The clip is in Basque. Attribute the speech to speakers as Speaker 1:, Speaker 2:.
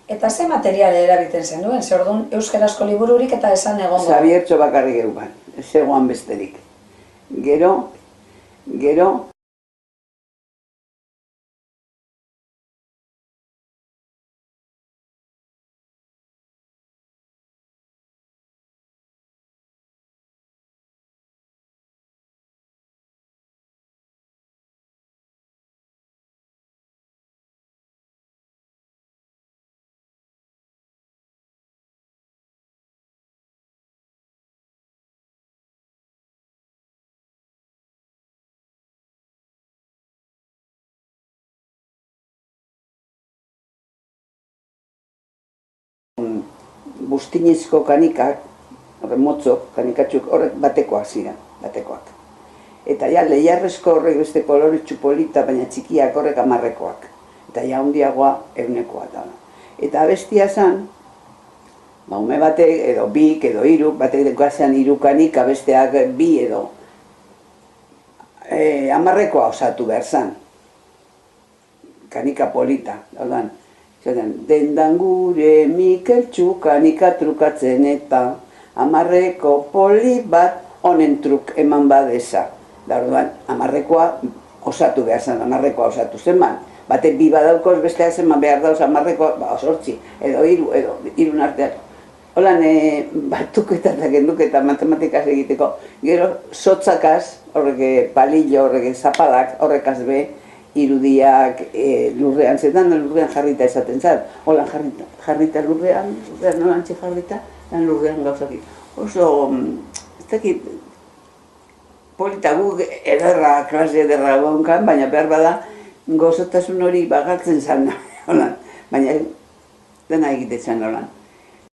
Speaker 1: Eta ze material erabiten zenuen, ze orduan euskarazko libururik eta esan egongo?
Speaker 2: Zabiertxo bakarrik eugan, ez egoan besterik. Gero, bustinezko kanikak, motzok, kanikatzuk, horrek batekoak ziren, batekoak. Eta ja, lehiarrezko horrek beste koloretsu polita, baina txikiak horrek 10-ekoak. Eta ja, handiagoa 100-ekoa da. Eta abestia zen, ume batek, edo bik, edo hiruk, batek dekoazean 3 kanika, besteak 2 edo 10-ekoa osatu behar zen. Kanika polita, daudan. Dendan gure Mikeltxu kanika trukatzen eta 10-eko poli bat honen truk eman badeza. Orduan, 10-ekoa osatu behar zen, 10-ekoa osatu zenban. Batek 2 badaukoz, besteak zenban behar dauz 10-ekoa, 8, edo 3, edo 3 artean. Holan, batuketa eta matematikaz egiteko. Gero, sotzakaz, horrek palillo, horrek zapadak, horrekaz be, irudiak lurrean, zetan lurrean jarrita esaten zat. Holan jarrita lurrean nolantxe jarrita, lurrean gauzakit. Oso, ez dakit, polita guk ederra, klase ederra gonkan, baina behar bada gozotasun hori bagaltzen zan, holan. Baina dena egitetzen holan.